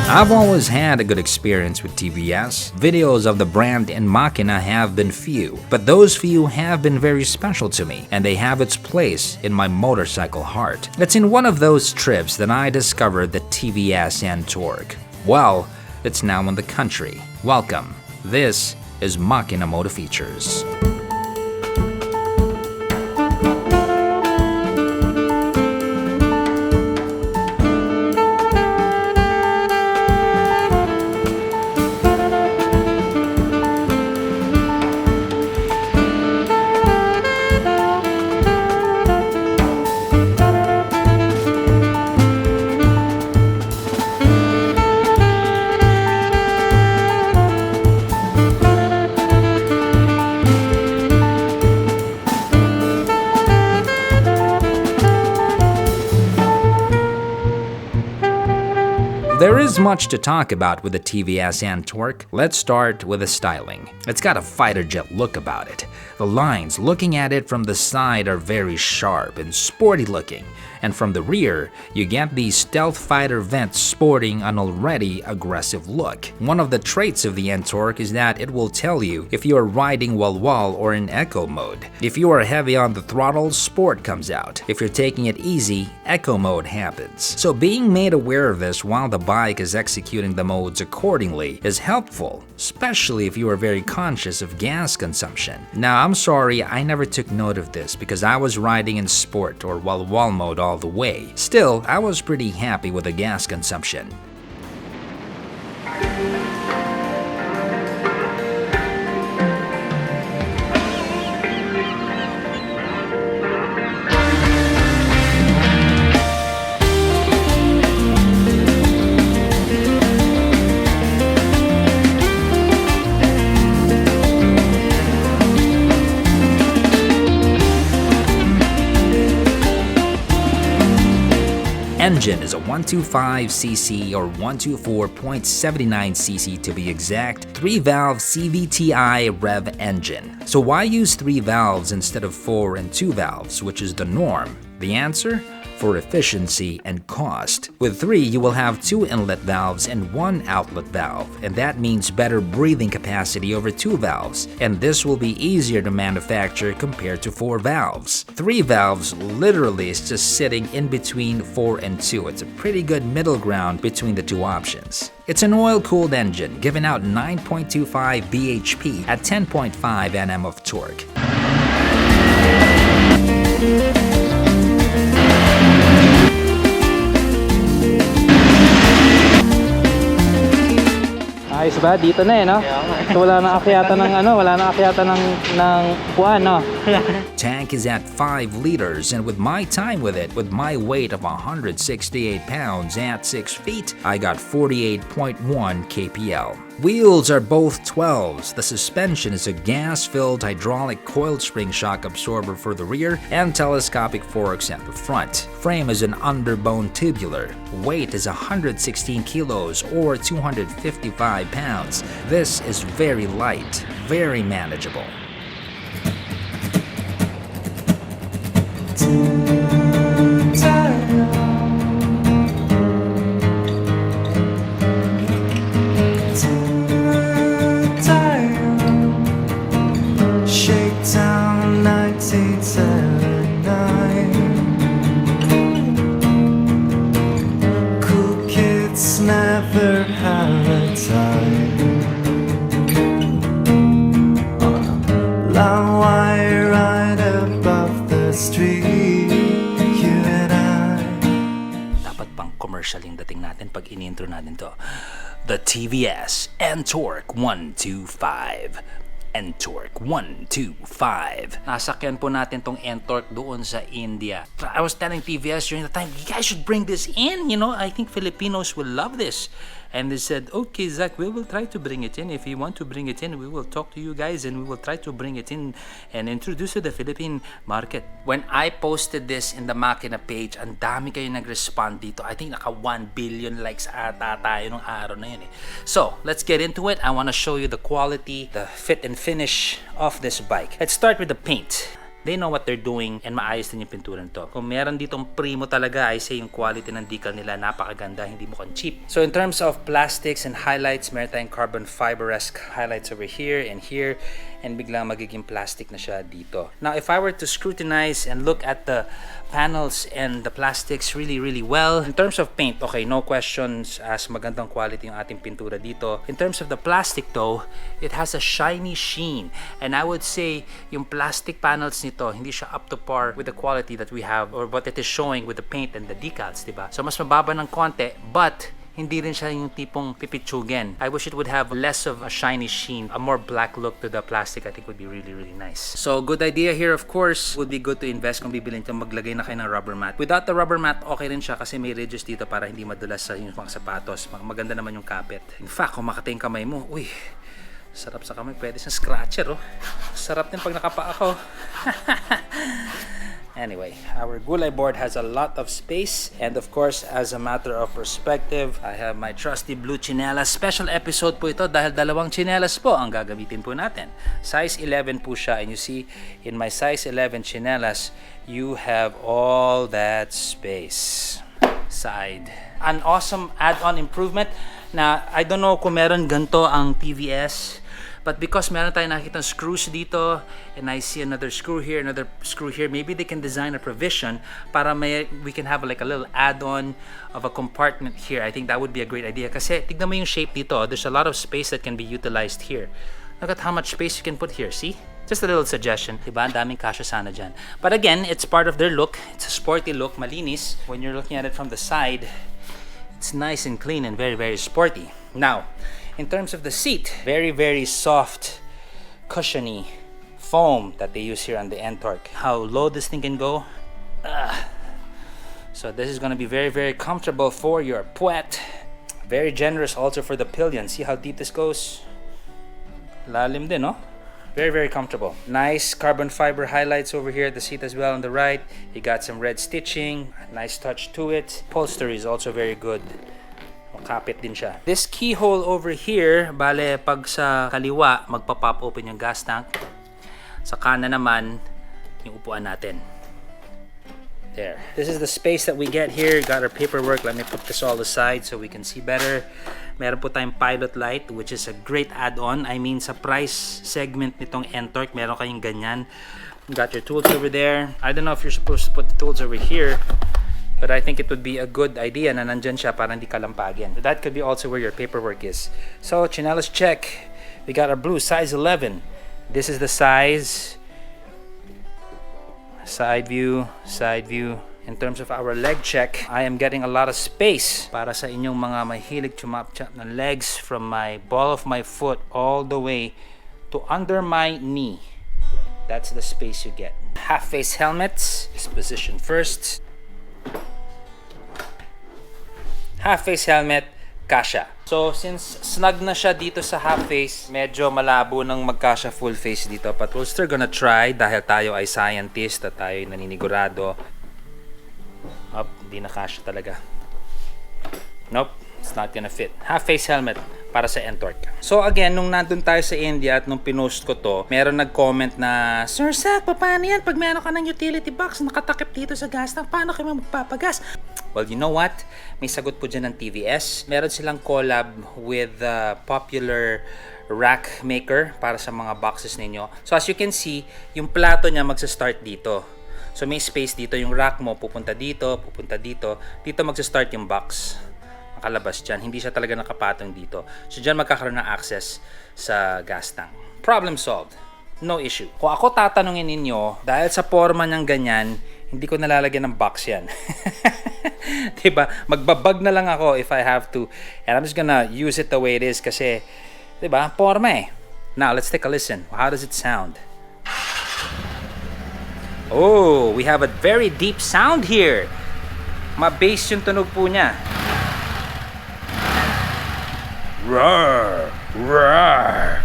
I've always had a good experience with TVS. Videos of the brand and Makina have been few, but those few have been very special to me, and they have its place in my motorcycle heart. It's in one of those trips that I discovered the TVS NTorq. Well, it's now in the country. Welcome. This is Makina Moto Features. There is much to talk about with the TVS NTorq. Let's start with the styling. It's got a fighter jet look about it. The lines looking at it from the side are very sharp and sporty looking, and from the rear, you get these stealth fighter vents sporting an already aggressive look. One of the traits of the NTorq is that it will tell you if you are riding wall or in eco mode. If you are heavy on the throttle, sport comes out. If you're taking it easy, eco mode happens. So being made aware of this while the bike is executing the modes accordingly is helpful, especially if you are very conscious of gas consumption. Now, I'm sorry I never took note of this because I was riding in sport or wall mode all the way. Still, I was pretty happy with the gas consumption. Engine is a 125cc or 124.79cc to be exact, 3-valve CVTi rev engine. So why use 3 valves instead of 4 and 2 valves, which is the norm? The answer? For efficiency and cost. With 3, you will have 2 inlet valves and 1 outlet valve, and that means better breathing capacity over 2 valves, and this will be easier to manufacture compared to 4 valves. 3 valves literally is just sitting in between 4 and 2. It's a pretty good middle ground between the two options. It's an oil-cooled engine, giving out 9.25 bhp at 10.5 Nm of torque. Ayos ba? Dito na no? So wala na akyatan ng kuwan, no? Tank is at 5 liters, and with my time with it, with my weight of 168 pounds at 6 feet, I got 48.1 kpl. Wheels are both 12s. The suspension is a gas-filled hydraulic coiled spring shock absorber for the rear and telescopic forks at the front. Frame is an underbone tubular. Weight is 116 kilos or 255 pounds. This is very light, very manageable. Never have a time. Long wire right above the street, you and I. Dapat pang commercial yung dating natin pag ini-intro natin to. The TVS NTorq 125. NTorq 125. Nasakyan po natin tong NTorq doon sa India. I was telling TVS during the time, you guys should bring this in, you know, I think Filipinos will love this. And they said, okay, Zach, we will try to bring it in. If you want to bring it in, we will talk to you guys and we will try to bring it in and introduce to the Philippine market. When I posted this in the Makina page, ang dami kayo nag-respond dito. I think naka 1 billion likes ata tayo nung araw na yun eh. So, let's get into it. I want to show you the quality, the fit and finish of this bike. Let's start with the paint. they know what they're doing and maayos din yung pintura nito. Kung meron ditong primo talaga, I say yung quality ng decal nila napakaganda, hindi mukhang cheap. So in terms of plastics and highlights, meron tayong carbon fiber-esque highlights over here, and biglang magiging plastic na siya dito. Now if I were to scrutinize and look at the panels and the plastics really well, in terms of paint, okay, no questions as magandang quality yung ating pintura dito. In terms of the plastic though, it has a shiny sheen, and I would say yung plastic panels nito hindi siya up to par with the quality that we have or what it is showing with the paint and the decals, diba? So mas mababa ng konti, but hindi rin siya yung tipong pipitsugin. I wish it would have less of a shiny sheen, a more black look to the plastic. I think would be really nice. So good idea here, of course, would be good to invest kung bibilin ito, maglagay na kayo ng rubber mat. Without the rubber mat, okay rin siya kasi may ridges dito para hindi madulas sa yung mga sapatos. Maganda naman yung kapit. In fact, kung makati yung kamay mo, uy, sarap sa kamay, pwede siyang scratcher, oh. Sarap din pag nakapa ako. Anyway, our gulay board has a lot of space, and of course, as a matter of perspective, I have my trusty blue chinelas. Special episode po ito dahil dalawang chinelas po ang gagamitin po natin. Size 11 po siya, and you see, in my size 11 chinelas, you have all that space. Side. An awesome add-on improvement. Na I don't know kung meron ganito ang TVS, but because meron tayong nakikitang screws dito, and I see another screw here, maybe they can design a provision para we can have like a little add-on of a compartment here. I think that would be a great idea. Kasi tignan mo yung shape dito, there's a lot of space that can be utilized here. Look at how much space you can put here, see? Just a little suggestion. Diba? Ang daming kasya sana dyan. But again, it's part of their look. It's a sporty look, malinis. When you're looking at it from the side, it's nice and clean and very sporty. Now, in terms of the seat, very soft, cushiony foam that they use here on the NTorq. How low this thing can go. So this is going to be very comfortable for your puwet. Very generous also for the pillion. See how deep this goes? Lalim din, no? Very comfortable. Nice carbon fiber highlights over here at the seat as well on the right. You got some red stitching, nice touch to it. Upholstery is also very good. Kapit din siya. This keyhole over here, bale pag sa kaliwa, magpa-pop open yung gas tank. Sa kanan naman, yung upuan natin. There. This is the space that we get here. Got our paperwork. Let me put this all aside so we can see better. Meron po tayong pilot light, which is a great add-on. I mean, sa price segment nitong NTorq, meron kayong ganyan. Got your tools over there. I don't know if you're supposed to put the tools over here, but I think it would be a good idea na nandyan siya para hindi kalampagin. That could be also where your paperwork is. So, chinelas check. We got our blue, size 11. This is the size. Side view. In terms of our leg check, I am getting a lot of space para sa inyong mga mahilig chumap-chap ng legs from my ball of my foot all the way to under my knee. That's the space you get. Half-face helmets is positioned first. Half-face helmet, kasha. So, since snug na siya dito sa half-face, medyo malabo ng magkasya full-face dito. But we're still gonna try dahil tayo ay scientist at tayo ay naninigurado. Hindi na kasya talaga. Nope, it's not gonna fit. Half-face helmet para sa NTorq. So again, nung nandun tayo sa India at nung pinost ko to, meron nag-comment na, Sir Zach, paano yan? Pag meron ka ng utility box nakatakip dito sa gas tank, paano kayo magpapagas? Well, you know what? May sagot po dyan ng TVS. Meron silang collab with the popular rack maker para sa mga boxes ninyo. So as you can see, yung plato niya magsa-start dito. So may space dito, yung rack mo pupunta dito. Dito magsa-start yung box. Makalabas dyan. Hindi siya talaga nakapatong dito. So dyan magkakaroon ng access sa gas tank. Problem solved. No issue. Kung ako tatanungin ninyo, dahil sa forma niyang ganyan, hindi ko nalalagyan ng box yan. Diba? Magbabag na lang ako if I have to. And I'm just gonna use it the way it is kasi, diba? Forma eh. Now, let's take a listen. How does it sound? Oh, we have a very deep sound here. Ma-bass yung tunog po niya. Roar! Roar!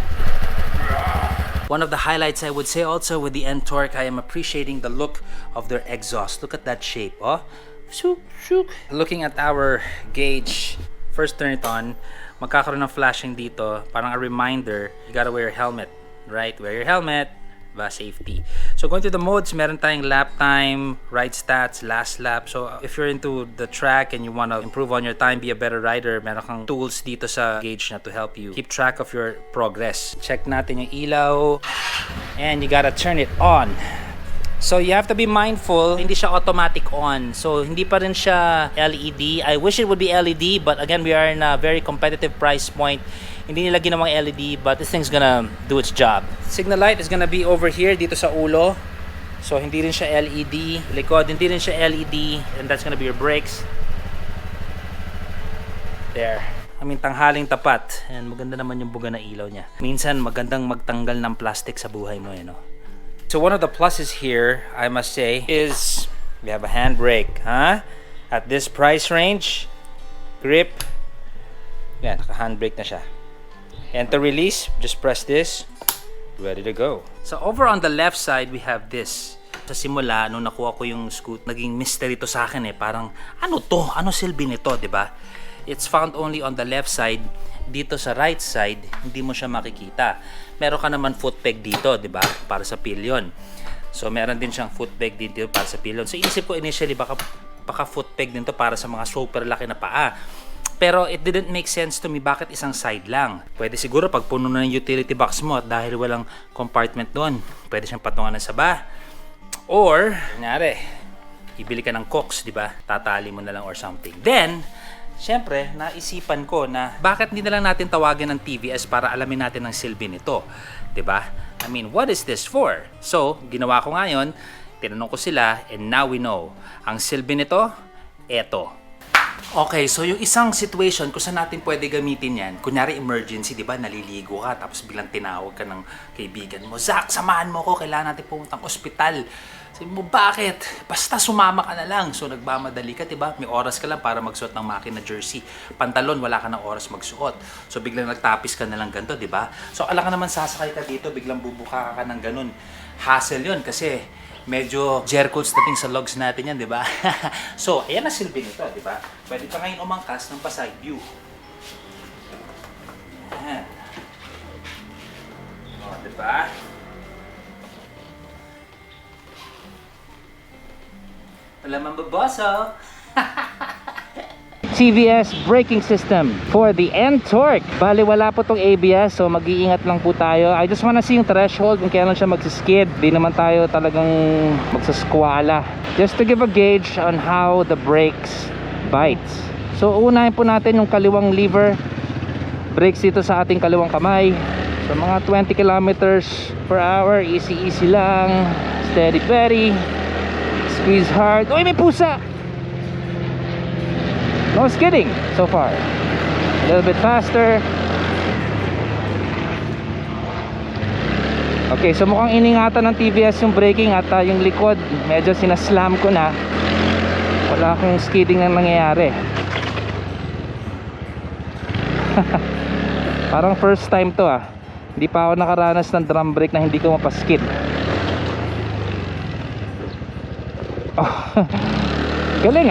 One of the highlights I would say also with the NTorq, I am appreciating the look of their exhaust. Look at that shape, oh. Shook, shook. Looking at our gauge, first turn it on, magkakaroon ng flashing dito, parang a reminder, you gotta wear your helmet, right? Wear your helmet. safety. So going to the modes, meron tayong lap time, ride stats, last lap. So if you're into the track and you want to improve on your time, be a better rider, meron kang tools dito sa gauge na to help you keep track of your progress. Check natin yung ilaw, and you gotta turn it on. So you have to be mindful, hindi siya automatic on. So hindi pa rin siya LED. I wish it would be LED, but again, we are in a very competitive price point. Hindi nila ginawang LED, but this thing's gonna do its job. Signal light is gonna be over here, dito sa ulo. So hindi rin siya LED. Likod, hindi rin siya LED. And that's gonna be your brakes. There. I mean, tanghaling tapat. And maganda naman yung buga na ilaw niya. Minsan, magandang magtanggal ng plastic sa buhay mo, no? So one of the pluses here, I must say, is we have a handbrake, huh? At this price range, grip, yan, naka-handbrake na siya. And to release, just press this, ready to go. So over on the left side, we have this. Sa simula, nung nakuha ko yung scoot, naging mystery to sa akin parang, ano to? Ano silbi nito, di ba? It's found only on the left side. Dito sa right side, hindi mo siya makikita. Meron ka naman foot peg dito, di ba? Para sa pillion. So meron din siyang foot peg dito para sa pillion. So inisip ko initially baka foot peg din to para sa mga super laki na paa. Pero it didn't make sense to me bakit isang side lang. Pwede siguro pag puno na ng utility box mo at dahil walang compartment doon, pwede siyang patungan ng saba. Or, kunyari, ibili ka ng Cox, di ba? Tatali mo na lang or something. Then, siyempre, naisipan ko na bakit hindi na lang natin tawagin ng TVS para alamin natin ang silbi nito, 'di ba? I mean, what is this for? So, ginawa ko ngayon, tinanong ko sila, and now we know. Ang silbi nito, eto. Okay, so yung isang situation kung saan natin pwede gamitin yan, kunyari emergency, di ba, naliligo ka, tapos bilang tinawag ka ng kaibigan mo, Zach, samahan mo ko, kailangan natin pumuntang ospital. Sabi mo, bakit? Basta sumama ka na lang. So nagmamadali ka, di ba? May oras ka lang para magsuot ng Makina jersey. Pantalon, wala ka ng oras magsuot. So biglang nagtapis ka na lang ganito, di ba? So alam ka naman sasakay ka dito, biglang bubuka ka ng ganun. Hassle yun kasi medyo jerkles dating sa logs natin yan, di ba? So, ayan na silbi nito, di ba? Pwede pa ngayon umangkas ng pa-side view. Ayan. O, di ba? Wala mambaboso. TVS braking system for the NTorq. Bali wala po tong ABS, so mag-iingat lang po tayo. I just wanna see yung threshold kung kailan siya magsiskid. Di naman tayo talagang magsaskwala. Just to give a gauge on how the brakes bites. So unahin po natin yung kaliwang lever. Brakes dito sa ating kaliwang kamay. So mga 20 kilometers per hour, easy lang. Steady. Squeeze hard. Uy, may pusa! No skidding so far. A little bit faster. Okay, so mukhang iningatan ng TVS yung braking at yung likod medyo sinaslam ko na. Wala akong skidding na nangyayari. Parang first time to Hindi pa ako nakaranas ng drum brake na hindi ko mapaskid. Oh. Galing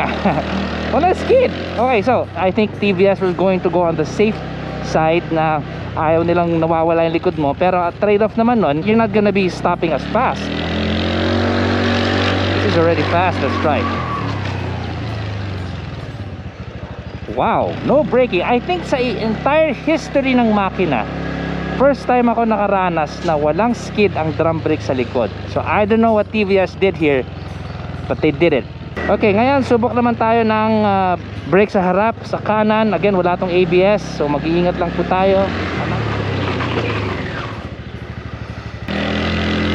Wala skid. Okay, so I think TVS was going to go on the safe side na ayaw nilang nawawala yung likod mo. Pero trade-off naman nun, you're not gonna be stopping as fast. This is already fast, let's try. Wow, no braking. I think sa entire history ng Makina, first time ako nakaranas na walang skid ang drum brake sa likod. So I don't know what TVS did here, but they did it. Okay, ngayon subok naman tayo ng brake sa harap, sa kanan. Again, wala tong ABS, so mag-iingat lang po tayo.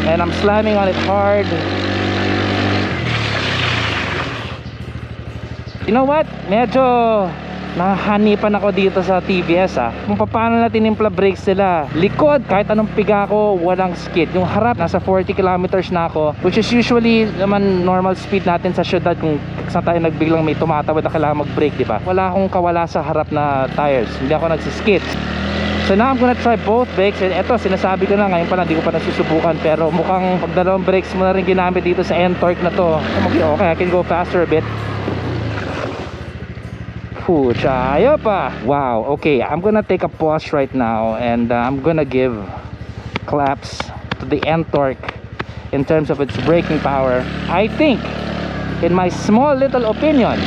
And I'm slamming on it hard. You know what? Medyo nahanipan ako dito sa TVS kung paano natin impla brakes sila. Likod, kahit anong piga ko, walang skid. Yung harap, nasa 40 kilometers na ako, which is usually naman normal speed natin sa syudad kung saan tayo nagbiglang may tumatawid na kailangan mag-brake, diba? Wala akong kawala sa harap na tires. Hindi ako nagsiskid. So now I'm gonna try both brakes. And eto, sinasabi ko na, ngayon pa lang, hindi ko pa nasusubukan. Pero mukhang pag dalawang brakes mo na rin ginamit dito sa NTorq na to, okay, I can go faster a bit. Chayo pa. Wow, okay, I'm gonna take a pause right now and I'm gonna give claps to the NTorq in terms of its braking power. I think, in my small little opinion,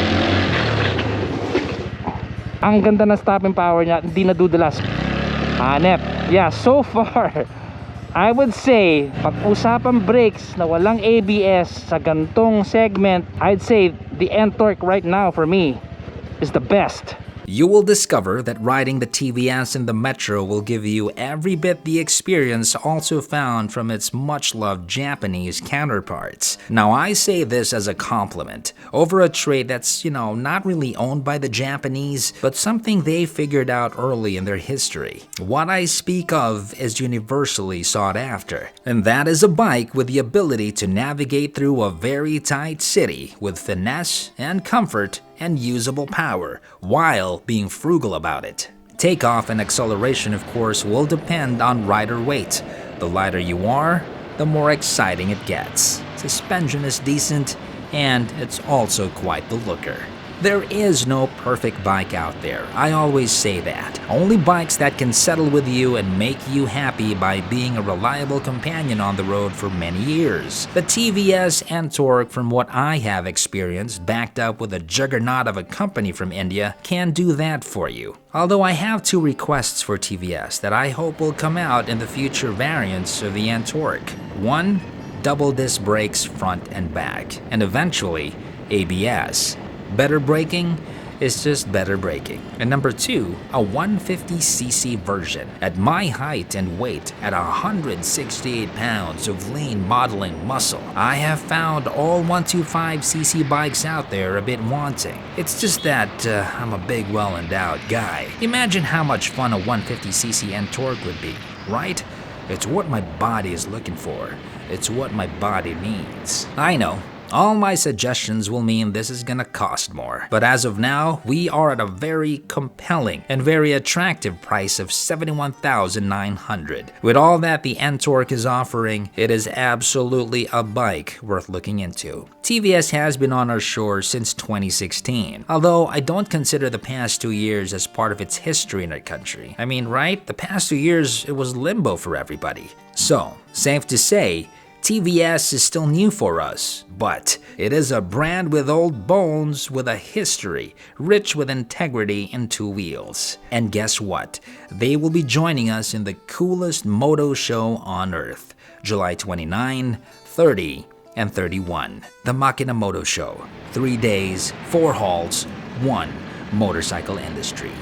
ang ganda ng stopping power niya, hindi nadudulas. Hanep. Yeah, so far I would say, pag-usapang brakes na walang ABS sa gantong segment, I'd say the NTorq right now for me is the best. You will discover that riding the TVS in the Metro will give you every bit the experience also found from its much-loved Japanese counterparts. Now, I say this as a compliment over a trait that's, not really owned by the Japanese, but something they figured out early in their history. What I speak of is universally sought after, and that is a bike with the ability to navigate through a very tight city with finesse and comfort and usable power, while being frugal about it. Takeoff and acceleration, of course, will depend on rider weight. The lighter you are, the more exciting it gets. Suspension is decent, and it's also quite the looker. There is no perfect bike out there. I always say that. Only bikes that can settle with you and make you happy by being a reliable companion on the road for many years. The TVS NTorq, from what I have experienced, backed up with a juggernaut of a company from India, can do that for you. Although I have 2 requests for TVS that I hope will come out in the future variants of the NTorq. 1, double disc brakes front and back, and eventually ABS. Better braking is just better braking. And number 2, a 150cc version. At my height and weight, at 168 pounds of lean modeling muscle, I have found all 125cc bikes out there a bit wanting. It's just that I'm a big, well-endowed guy. Imagine how much fun a 150cc NTorq would be, right? It's what my body is looking for. It's what my body needs. I know. All my suggestions will mean this is gonna cost more. But as of now, we are at a very compelling and very attractive price of $71,900. With all that the NTorq is offering, it is absolutely a bike worth looking into. TVS has been on our shores since 2016, although I don't consider the past 2 years as part of its history in our country. I mean, right? The past 2 years, it was limbo for everybody. So, safe to say, TVS is still new for us, but it is a brand with old bones, with a history, rich with integrity and 2 wheels. And guess what? They will be joining us in the coolest moto show on earth, July 29, 30, and 31. The Makina Moto Show. 3 days, 4 halls, 1 motorcycle industry.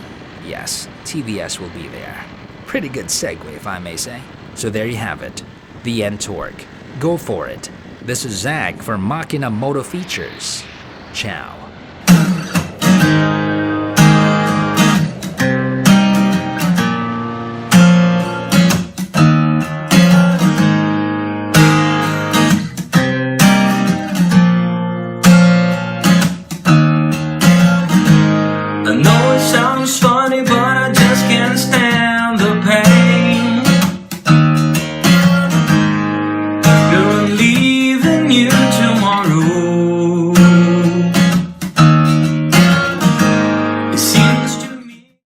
Yes, TVS will be there. Pretty good segue, if I may say. So there you have it, the NTorq. Go for it. This is Zach for Makina Moto Features. Ciao. I know it sounds funny, but I just can't stand